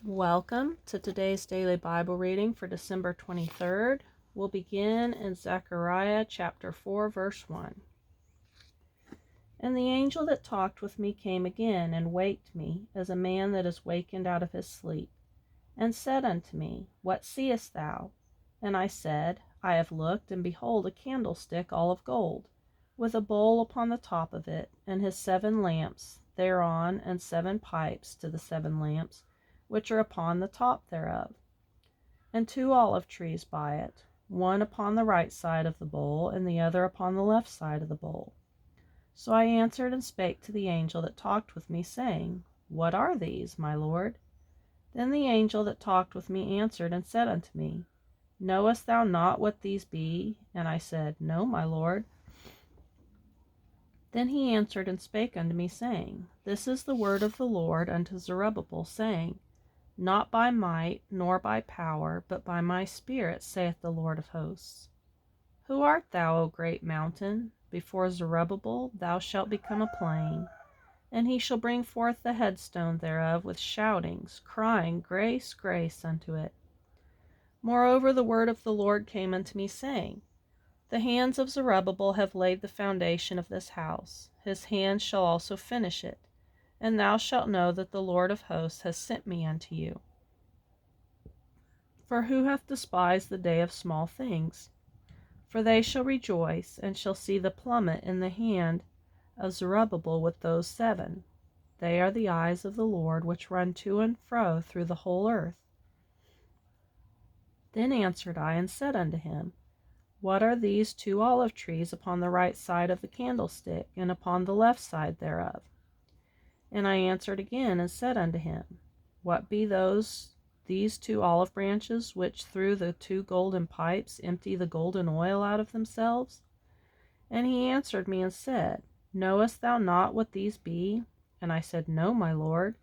Welcome to today's daily Bible reading for December 23rd. We'll begin in Zechariah chapter 4, verse 1. And the angel that talked with me came again, and waked me, as a man that is wakened out of his sleep, and said unto me, What seest thou? And I said, I have looked, and behold a candlestick all of gold, with a bowl upon the top of it, and his 7 lamps thereon, and 7 pipes to the 7 lamps, which are upon the top thereof, and 2 olive trees by it, one upon the right side of the bowl, and the other upon the left side of the bowl. So I answered and spake to the angel that talked with me, saying, What are these, my Lord? Then the angel that talked with me answered and said unto me, Knowest thou not what these be? And I said, No, my Lord. Then he answered and spake unto me, saying, This is the word of the Lord unto Zerubbabel, saying, Not by might, nor by power, but by my Spirit, saith the Lord of hosts. Who art thou, O great mountain? Before Zerubbabel thou shalt become a plain, and he shall bring forth the headstone thereof with shoutings, crying, Grace, grace unto it. Moreover the word of the Lord came unto me, saying, The hands of Zerubbabel have laid the foundation of this house, his hands shall also finish it. And thou shalt know that the Lord of hosts has sent me unto you. For who hath despised the day of small things? For they shall rejoice, and shall see the plummet in the hand of Zerubbabel with those 7. They are the eyes of the Lord, which run to and fro through the whole earth. Then answered I and said unto him, What are these 2 olive trees upon the right side of the candlestick, and upon the left side thereof? And I answered again and said unto him, What be these 2 olive branches, which through the 2 golden pipes empty the golden oil out of themselves? And he answered me and said, Knowest thou not what these be? And I said, No, my Lord.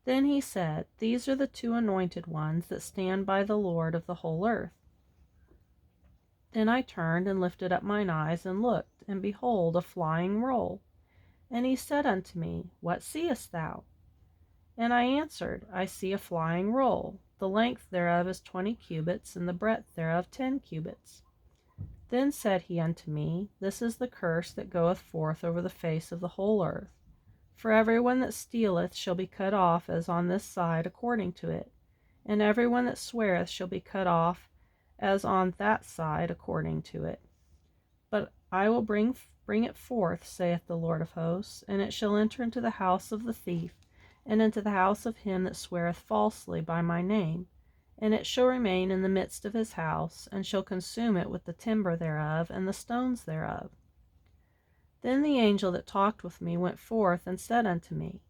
Then he said, These are the 2 anointed ones that stand by the Lord of the whole earth. Then I turned and lifted up mine eyes and looked, and behold, a flying roll. And he said unto me, What seest thou? And I answered, I see a flying roll. The length thereof is 20 cubits, and the breadth thereof 10 cubits. Then said he unto me, This is the curse that goeth forth over the face of the whole earth. For every one that stealeth shall be cut off as on this side according to it, and every one that sweareth shall be cut off as on that side according to it. But I will bring it forth, saith the Lord of hosts, and it shall enter into the house of the thief, and into the house of him that sweareth falsely by my name, and it shall remain in the midst of his house, and shall consume it with the timber thereof, and the stones thereof. Then the angel that talked with me went forth and said unto me,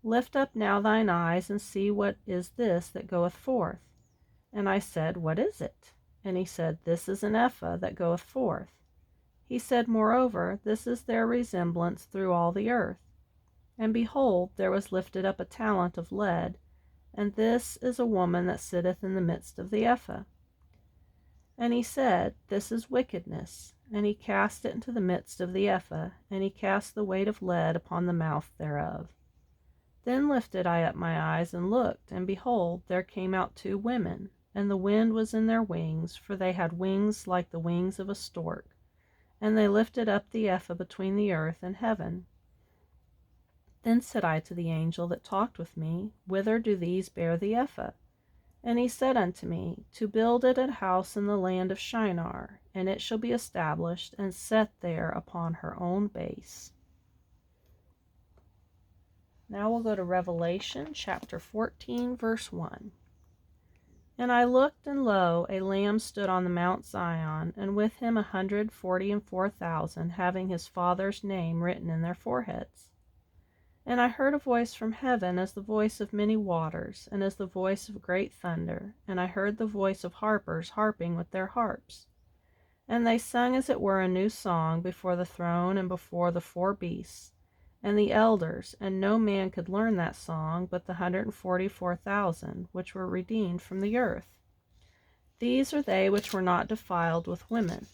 Lift up now thine eyes, and see what is this that goeth forth. And I said, What is it? And he said, This is an ephah that goeth forth. He said, Moreover, this is their resemblance through all the earth. And behold, there was lifted up a talent of lead, and this is a woman that sitteth in the midst of the ephah. And he said, This is wickedness. And he cast it into the midst of the ephah, and he cast the weight of lead upon the mouth thereof. Then lifted I up my eyes and looked, and behold, there came out 2 women, and the wind was in their wings, for they had wings like the wings of a stork. And they lifted up the ephah between the earth and heaven. Then said I to the angel that talked with me, Whither do these bear the ephah? And he said unto me, To build it a house in the land of Shinar, and it shall be established and set there upon her own base. Now we'll go to Revelation chapter 14, verse 1. And I looked, and lo, a Lamb stood on the Mount Zion, and with him 144,000, having his Father's name written in their foreheads. And I heard a voice from heaven as the voice of many waters, and as the voice of great thunder, and I heard the voice of harpers harping with their harps. And they sung as it were a new song before the throne and before the 4 beasts, and the elders, and no man could learn that song but the 144,000, which were redeemed from the earth. These are they which were not defiled with women,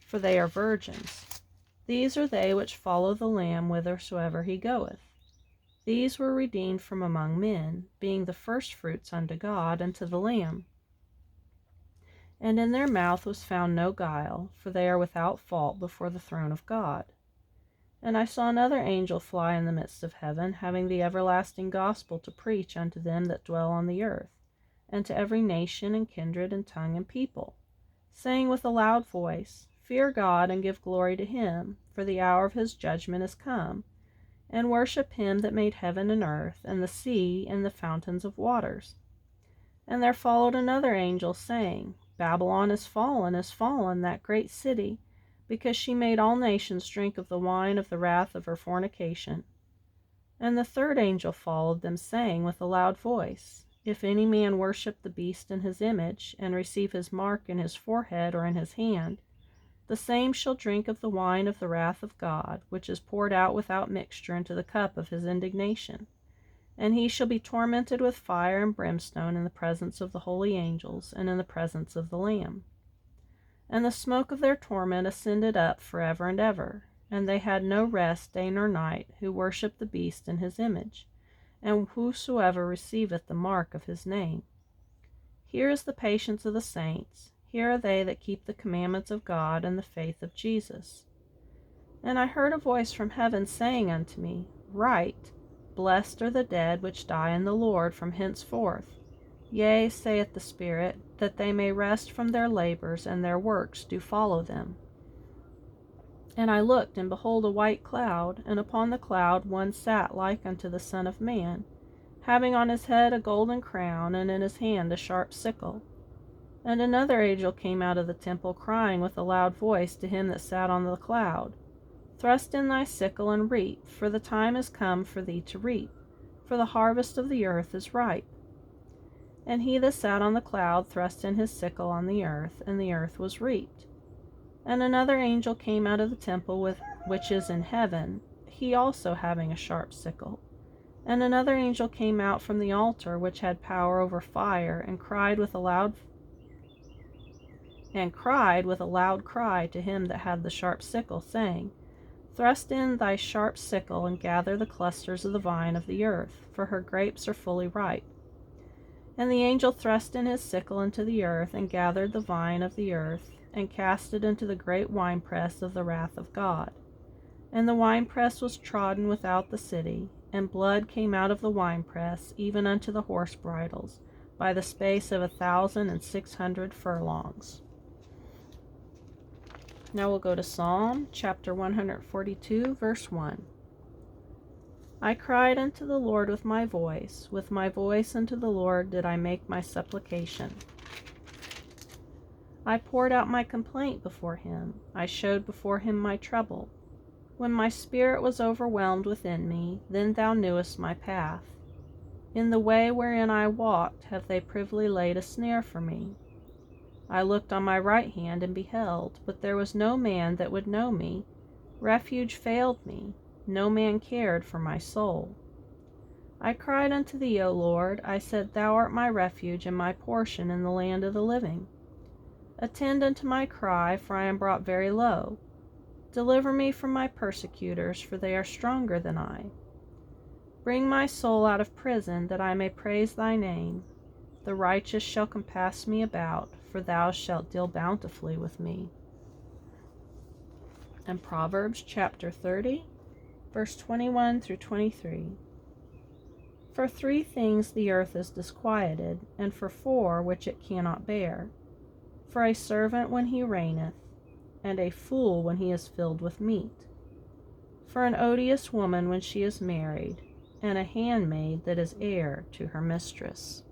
for they are virgins. These are they which follow the Lamb whithersoever he goeth. These were redeemed from among men, being the firstfruits unto God and to the Lamb. And in their mouth was found no guile, for they are without fault before the throne of God. And I saw another angel fly in the midst of heaven, having the everlasting gospel to preach unto them that dwell on the earth, and to every nation and kindred and tongue and people, saying with a loud voice, Fear God, and give glory to him, for the hour of his judgment is come, and worship him that made heaven and earth, and the sea, and the fountains of waters. And there followed another angel, saying, Babylon is fallen, that great city, because she made all nations drink of the wine of the wrath of her fornication. And the third angel followed them, saying with a loud voice, If any man worship the beast in his image, and receive his mark in his forehead or in his hand, the same shall drink of the wine of the wrath of God, which is poured out without mixture into the cup of his indignation. And he shall be tormented with fire and brimstone in the presence of the holy angels, and in the presence of the Lamb. And the smoke of their torment ascended up forever and ever. And they had no rest day nor night, who worship the beast in his image, and whosoever receiveth the mark of his name. Here is the patience of the saints. Here are they that keep the commandments of God and the faith of Jesus. And I heard a voice from heaven saying unto me, Write, Blessed are the dead which die in the Lord from henceforth. Yea, saith the Spirit, that they may rest from their labors, and their works do follow them. And I looked, and behold a white cloud, and upon the cloud one sat like unto the Son of Man, having on his head a golden crown, and in his hand a sharp sickle. And another angel came out of the temple, crying with a loud voice to him that sat on the cloud, Thrust in thy sickle, and reap, for the time is come for thee to reap, for the harvest of the earth is ripe. And he that sat on the cloud thrust in his sickle on the earth, and the earth was reaped. And another angel came out of the temple which is in heaven, he also having a sharp sickle. And another angel came out from the altar which had power over fire, and cried with a loud cry to him that had the sharp sickle, saying, Thrust in thy sharp sickle, and gather the clusters of the vine of the earth, for her grapes are fully ripe. And the angel thrust in his sickle into the earth, and gathered the vine of the earth, and cast it into the great winepress of the wrath of God. And the winepress was trodden without the city, and blood came out of the winepress, even unto the horse bridles, by the space of 1,600 furlongs. Now we'll go to Psalm chapter 142, verse 1. I cried unto the Lord with my voice unto the Lord did I make my supplication. I poured out my complaint before him, I showed before him my trouble. When my spirit was overwhelmed within me, then thou knewest my path. In the way wherein I walked have they privily laid a snare for me. I looked on my right hand and beheld, but there was no man that would know me. Refuge failed me, no man cared for my soul. I cried unto thee, O Lord, I said, Thou art my refuge and my portion in the land of the living. Attend unto my cry, for I am brought very low. Deliver me from my persecutors, for they are stronger than I. Bring my soul out of prison, that I may praise thy name. The righteous shall compass me about, for thou shalt deal bountifully with me. And Proverbs chapter 30, verse 21 through 23. For 3 things the earth is disquieted, and for 4 which it cannot bear. For a servant when he reigneth, and a fool when he is filled with meat. For an odious woman when she is married, and a handmaid that is heir to her mistress.